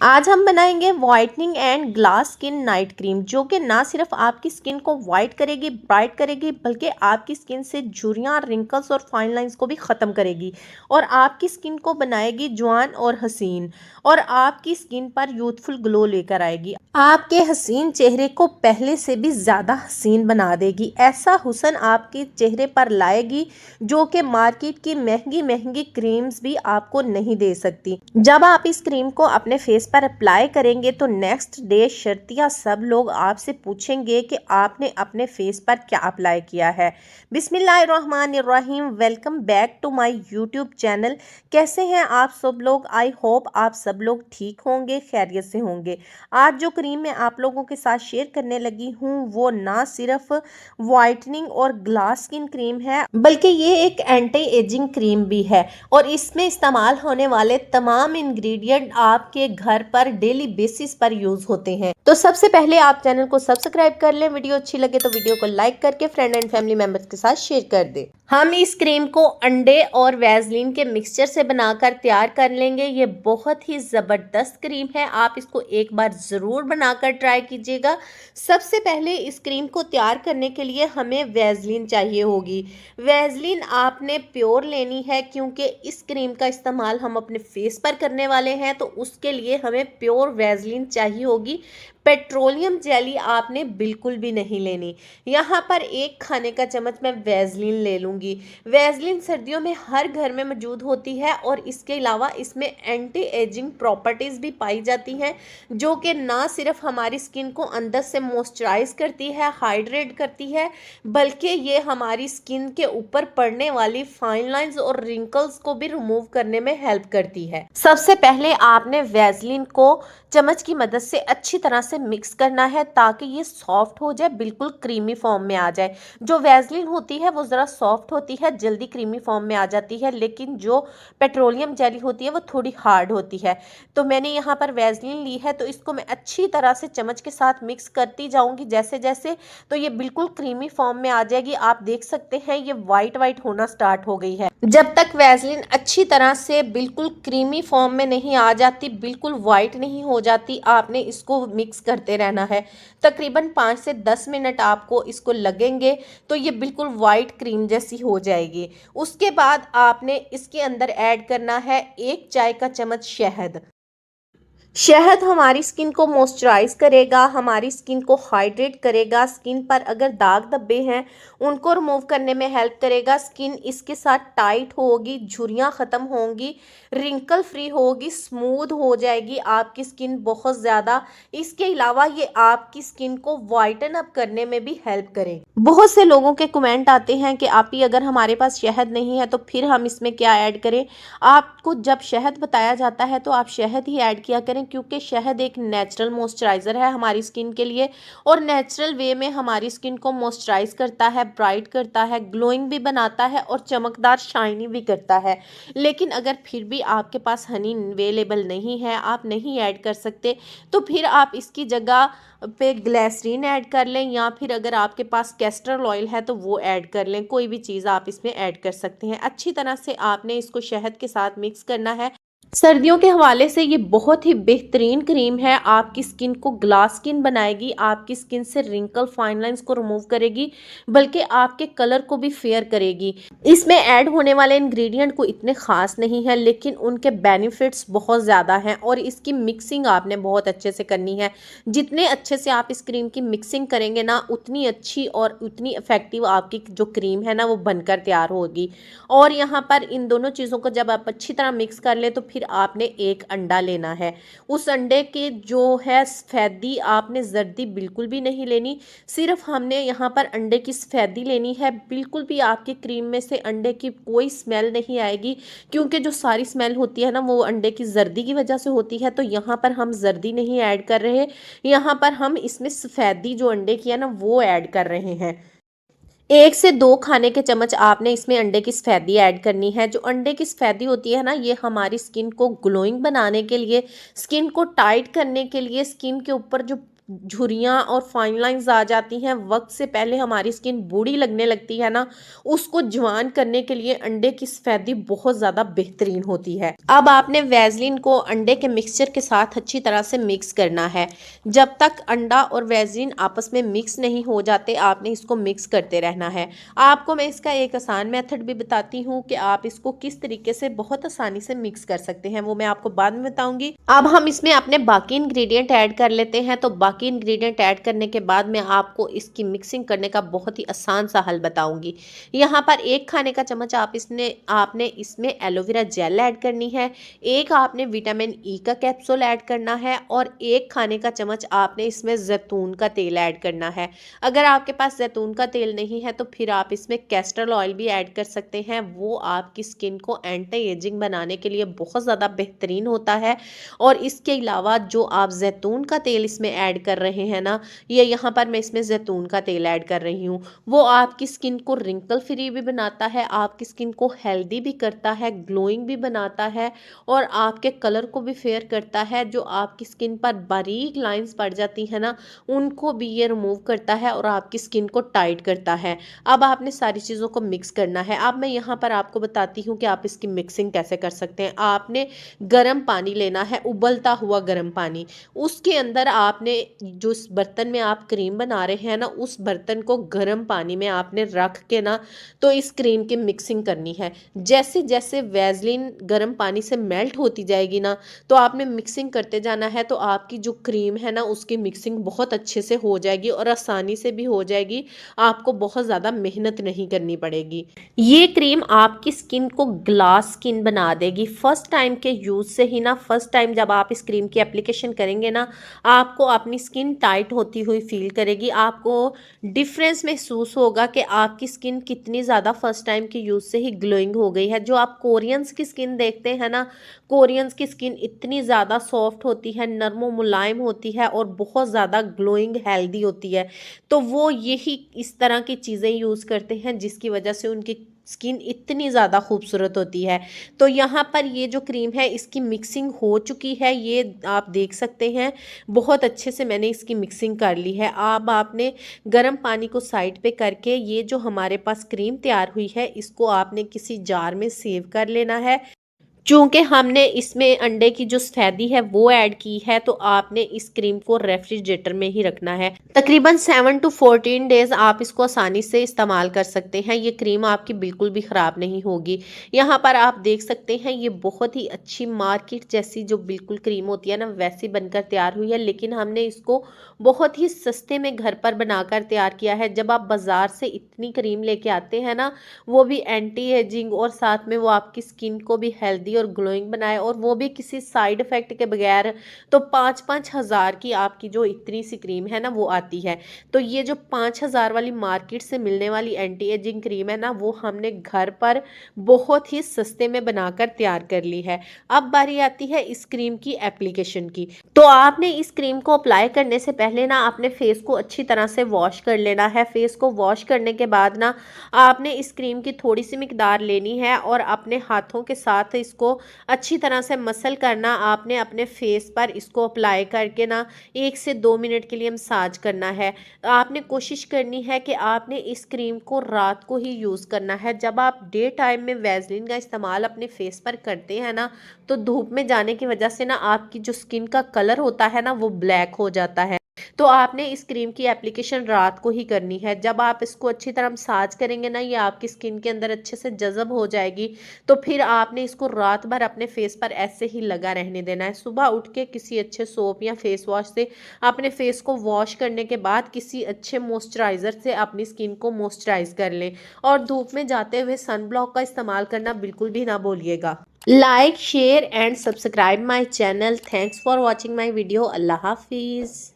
आज हम बनाएंगे whitening and glass skin night cream, जो कि ना सिर्फ आपकी स्किन को वाइट करेगी, ब्राइट करेगी, बल्कि आपकी स्किन से झुर्रियां, रिंकल्स और फाइन लाइंस को भी ख़त्म करेगी और आपकी स्किन को बनाएगी जवान और हसीन और आपकी स्किन पर यूथफुल ग्लो लेकर आएगी। आपके हसीन चेहरे को पहले से भी ज़्यादा हसीन बना देगी। ऐसा हुस्न आपके चेहरे पर लाएगी जो कि मार्केट की महंगी महंगी क्रीम्स भी आपको नहीं दे सकती। जब आप इस क्रीम को अपने फेस पर अप्लाई करेंगे तो नेक्स्ट डे शर्तिया सब लोग आपसे पूछेंगे कि आपने अपने फेस पर क्या अप्लाई किया है। बिस्मिल्लाहिर्रहमानिर्रहीम, welcome back to my YouTube channel. कैसे हैं आप सब लोग? आई होप आप सब लोग ठीक होंगे, खैरियत से होंगे। आज जो क्रीम मैं आप लोगों के साथ शेयर करने लगी हूँ वो ना सिर्फ वाइटनिंग और ग्लास स्किन क्रीम है, बल्कि ये एक एंटी एजिंग क्रीम भी है और इसमें इस्तेमाल होने वाले तमाम इंग्रेडिएंट आपके घर पर डेली बेसिस पर यूज होते हैं। तो सबसे पहले आप चैनल को सब्सक्राइब कर लें, वीडियो अच्छी लगे तो वीडियो को लाइक करके फ्रेंड एंड फैमिली मेंबर्स के साथ शेयर कर दें। हम इस क्रीम को अंडे और वैसलीन के मिक्सचर से बनाकर तैयार कर लेंगे। ये बहुत ही ज़बरदस्त क्रीम है, आप इसको एक बार ज़रूर बनाकर ट्राई कीजिएगा। सबसे पहले इस क्रीम को तैयार करने के लिए हमें वैसलीन चाहिए होगी। वैसलीन आपने प्योर लेनी है क्योंकि इस क्रीम का इस्तेमाल हम अपने फेस पर करने वाले हैं, तो उसके लिए हमें प्योर वैसलीन चाहिए होगी। पेट्रोलियम जेली आपने बिल्कुल भी नहीं लेनी। यहाँ पर 1 खाने का चम्मच मैं वैसलीन ले लूँगी। वैसलीन सर्दियों में हर घर में मौजूद होती है और इसके अलावा इसमें एंटी एजिंग प्रॉपर्टीज़ भी पाई जाती हैं, जो कि ना सिर्फ हमारी स्किन को अंदर से मॉइस्चराइज करती है, हाइड्रेट करती है, बल्कि ये हमारी स्किन के ऊपर पड़ने वाली फाइन लाइंस और रिंकल्स को भी रिमूव करने में हेल्प करती है। सबसे पहले आपने वैसलीन को चम्मच की मदद से अच्छी तरह से मिक्स करना है ताकि ये सॉफ्ट हो जाए, बिल्कुल क्रीमी फॉर्म में आ जाए। जो वैसलीन होती है वो ज़रा सॉफ्ट होती है, जल्दी क्रीमी फॉर्म में आ जाती है, लेकिन जो पेट्रोलियम जेली होती है वो थोड़ी हार्ड होती है। तो मैंने यहाँ पर वैसलीन ली है, तो इसको मैं अच्छी तरह से चम्मच के साथ मिक्स करती जाऊँगी जैसे जैसे, तो ये बिल्कुल क्रीमी फॉर्म में आ जाएगी। आप देख सकते हैं ये वाइट वाइट होना स्टार्ट हो गई है। जब तक वैसलीन अच्छी तरह से बिल्कुल क्रीमी फॉर्म में नहीं आ जाती, बिल्कुल वाइट नहीं हो जाती, आपने इसको मिक्स करते रहना है। तकरीबन 5 से 10 मिनट आपको इसको लगेंगे, तो ये बिल्कुल वाइट क्रीम जैसी हो जाएगी। उसके बाद आपने इसके अंदर ऐड करना है 1 चाय का चम्मच शहद। शहद हमारी स्किन को मॉइस्चराइज करेगा, हमारी स्किन को हाइड्रेट करेगा, स्किन पर अगर दाग धब्बे हैं उनको रिमूव करने में हेल्प करेगा। स्किन इसके साथ टाइट होगी, झुर्रियाँ ख़त्म होंगी, रिंकल फ्री होगी, स्मूथ हो जाएगी आपकी स्किन बहुत ज़्यादा। इसके अलावा ये आपकी स्किन को वाइटन अप करने में भी हेल्प करेगी। बहुत से लोगों के कमेंट आते हैं कि आप ही अगर हमारे पास शहद नहीं है तो फिर हम इसमें क्या ऐड करें। आपको जब शहद बताया जाता है तो आप शहद ही ऐड किया करें, क्योंकि शहद एक नेचुरल मॉइस्चराइज़र है हमारी स्किन के लिए और नेचुरल वे में हमारी स्किन को मॉइस्चराइज करता है, ब्राइट करता है, ग्लोइंग भी बनाता है और चमकदार शाइनी भी करता है। लेकिन अगर फिर भी आपके पास हनी अवेलेबल नहीं है, आप नहीं ऐड कर सकते, तो फिर आप इसकी जगह पे ग्लिसरीन ऐड कर लें, या फिर अगर आपके पास कैस्टर ऑयल है तो वो ऐड कर लें। कोई भी चीज़ आप इसमें ऐड कर सकते हैं। अच्छी तरह से आपने इसको शहद के साथ मिक्स करना है। सर्दियों के हवाले से ये बहुत ही बेहतरीन क्रीम है, आपकी स्किन को ग्लास स्किन बनाएगी, आपकी स्किन से रिंकल फाइन लाइंस को रिमूव करेगी, बल्कि आपके कलर को भी फेयर करेगी। इसमें ऐड होने वाले इंग्रेडिएंट को इतने ख़ास नहीं है, लेकिन उनके बेनिफिट्स बहुत ज़्यादा हैं और इसकी मिक्सिंग आपने बहुत अच्छे से करनी है। जितने अच्छे से आप इस क्रीम की मिक्सिंग करेंगे ना, उतनी अच्छी और उतनी इफ़ेक्टिव आपकी जो क्रीम है ना वो बनकर तैयार होगी। और यहाँ पर इन दोनों चीज़ों को जब आप अच्छी तरह मिक्स कर लें तो फिर आपने 1 अंडा लेना है। उस अंडे के जो है सफ़ेदी, आपने जर्दी बिल्कुल भी नहीं लेनी, सिर्फ हमने यहाँ पर अंडे की सफ़ेदी लेनी है। बिल्कुल भी आपकी क्रीम में से अंडे की कोई स्मेल नहीं आएगी, क्योंकि जो सारी स्मेल होती है ना वो अंडे की जर्दी की वजह से होती है। तो यहाँ पर हम जर्दी नहीं ऐड कर रहे, यहाँ पर हम इसमें सफ़ेदी जो अंडे की है ना वो ऐड कर रहे हैं। 1 से 2 खाने के चम्मच आपने इसमें अंडे की सफ़ेदी ऐड करनी है। जो अंडे की सफ़ेदी होती है ना, ये हमारी स्किन को ग्लोइंग बनाने के लिए, स्किन को टाइट करने के लिए, स्किन के ऊपर जो झुर्रियाँ और फाइन लाइंस आ जाती हैं, वक्त से पहले हमारी स्किन बूढ़ी लगने लगती है ना, उसको जवान करने के लिए अंडे की सफेदी बहुत ज़्यादा बेहतरीन होती है। अब आपने वैसलीन को अंडे के मिक्सचर के साथ अच्छी तरह से मिक्स करना है। जब तक अंडा और वैसलीन आपस में मिक्स नहीं हो जाते, आपने इसको मिक्स करते रहना है। आपको मैं इसका एक आसान मेथड भी बताती हूँ कि आप इसको किस तरीके से बहुत आसानी से मिक्स कर सकते हैं, वो मैं आपको बाद में बताऊंगी। अब हम इसमें अपने बाकी इंग्रेडिएंट ऐड कर लेते हैं। तो बाकी इंग्रेडिएंट ऐड करने के बाद मैं आपको इसकी मिक्सिंग करने का बहुत ही आसान सा हल बताऊंगी। यहाँ पर 1 खाने का चम्मच आपने इसमें एलोवेरा जेल ऐड करनी है। 1 आपने विटामिन ई का कैप्सूल ऐड करना है और 1 खाने का चम्मच आपने इसमें जैतून का तेल ऐड करना है। अगर आपके पास जैतून का तेल नहीं है तो फिर आप इसमें कैस्टर ऑयल भी ऐड कर सकते हैं। वो आपकी स्किन को एंटी एजिंग बनाने के लिए बहुत ज़्यादा बेहतरीन होता है। और इसके अलावा जो आप जैतून का तेल इसमें ऐड कर रहे हैं ना, ये यहाँ पर मैं इसमें जैतून का तेल ऐड कर रही हूँ, वो आपकी स्किन को रिंकल फ्री भी बनाता है, आपकी स्किन को हेल्दी भी करता है, ग्लोइंग भी बनाता है और आपके कलर को भी फेयर करता है। जो आपकी स्किन पर बारीक लाइंस पड़ जाती है ना, उनको भी ये रिमूव करता है और आपकी स्किन को टाइट करता है। अब आपने सारी चीज़ों को मिक्स करना है। अब मैं यहाँ पर आपको बताती हूँ कि आप इसकी मिक्सिंग कैसे कर सकते हैं। आपने गर्म पानी लेना है, उबलता हुआ गर्म पानी। उसके अंदर आपने जो इस बर्तन में आप क्रीम बना रहे हैं ना, उस बर्तन को गर्म पानी में आपने रख के ना, तो इस क्रीम की मिक्सिंग करनी है। जैसे जैसे वैसलीन गर्म पानी से मेल्ट होती जाएगी ना, तो आपने मिक्सिंग करते जाना है, तो आपकी जो क्रीम है ना, उसकी मिक्सिंग बहुत अच्छे से हो जाएगी और आसानी से भी हो जाएगी। आपको बहुत ज़्यादा मेहनत नहीं करनी पड़ेगी। ये क्रीम आपकी स्किन को ग्लास स्किन बना देगी। फर्स्ट टाइम के यूज़ से ही ना, फर्स्ट टाइम जब आप इस क्रीम की एप्लीकेशन करेंगे ना, आपको अपनी स्किन टाइट होती हुई फील करेगी। आपको डिफरेंस महसूस होगा कि आपकी स्किन कितनी ज़्यादा फर्स्ट टाइम के यूज़ से ही ग्लोइंग हो गई है। जो आप कोरियंस की स्किन देखते हैं ना, कोरियंस की स्किन इतनी ज़्यादा सॉफ्ट होती है, नरम मुलायम होती है और बहुत ज़्यादा ग्लोइंग हेल्दी होती है। तो वो यही इस तरह की चीज़ें यूज़ करते हैं जिसकी वजह से उनकी स्किन इतनी ज़्यादा खूबसूरत होती है। तो यहाँ पर ये जो क्रीम है, इसकी मिक्सिंग हो चुकी है, ये आप देख सकते हैं। बहुत अच्छे से मैंने इसकी मिक्सिंग कर ली है। अब आपने गर्म पानी को साइड पे करके ये जो हमारे पास क्रीम तैयार हुई है, इसको आपने किसी जार में सेव कर लेना है। चूँकि हमने इसमें अंडे की जो सफेदी है वो ऐड की है, तो आपने इस क्रीम को रेफ्रिजरेटर में ही रखना है। तकरीबन 7 to 14 डेज़ आप इसको आसानी से इस्तेमाल कर सकते हैं। ये क्रीम आपकी बिल्कुल भी ख़राब नहीं होगी। यहाँ पर आप देख सकते हैं, ये बहुत ही अच्छी मार्केट जैसी जो बिल्कुल क्रीम होती है ना, वैसी बनकर तैयार हुई है। लेकिन हमने इसको बहुत ही सस्ते में घर पर बनाकर तैयार किया है। जब आप बाज़ार से इतनी क्रीम लेके आते हैं ना, वो भी एंटी एजिंग और साथ में वो आपकी स्किन को भी हेल्दी और ग्लोइंग बनाए, और वो भी किसी साइड इफेक्ट के बगैर, तो 5-5 हज़ार की आपकी जो इतनी सी क्रीम है ना, वो आती है। तो ये जो 5,000 वाली मार्केट से मिलने वाली एंटी एजिंग क्रीम है ना, वो हमने घर पर बहुत ही सस्ते में बनाकर तैयार कर ली है। अब बारी आती है इस क्रीम की एप्लीकेशन की। तो आपने इस क्रीम को अप्लाई करने से पहले ना, अपने फेस को अच्छी तरह से वॉश कर लेना है। फेस को वॉश करने के बाद ना, आपने इस क्रीम की थोड़ी सी मिकदार लेनी है और अपने हाथों के साथ इसको अच्छी तरह से मसल करना। आपने अपने फेस पर इसको अप्लाई करके ना 1 से 2 मिनट के लिए मसाज करना है। आपने कोशिश करनी है कि आपने इस क्रीम को रात को ही यूज़ करना है। जब आप डे टाइम में वैसलीन का इस्तेमाल अपने फेस पर करते हैं ना, तो धूप में जाने की वजह से ना, आपकी जो स्किन का कलर होता है ना, वो ब्लैक हो जाता है। तो आपने इस क्रीम की एप्लीकेशन रात को ही करनी है। जब आप इसको अच्छी तरह मसाज करेंगे ना, ये आपकी स्किन के अंदर अच्छे से जज़ब हो जाएगी। तो फिर आपने इसको रात भर अपने फेस पर ऐसे ही लगा रहने देना है। सुबह उठ के किसी अच्छे सोप या फेस वॉश से अपने फेस को वॉश करने के बाद किसी अच्छे मॉइस्चराइज़र से अपनी स्किन को मॉइस्चराइज कर लें। और धूप में जाते हुए सन ब्लॉक का इस्तेमाल करना बिल्कुल भी ना भूलिएगा। Like, share and subscribe my channel. Thanks for watching my video. अल्लाह हाफिज़।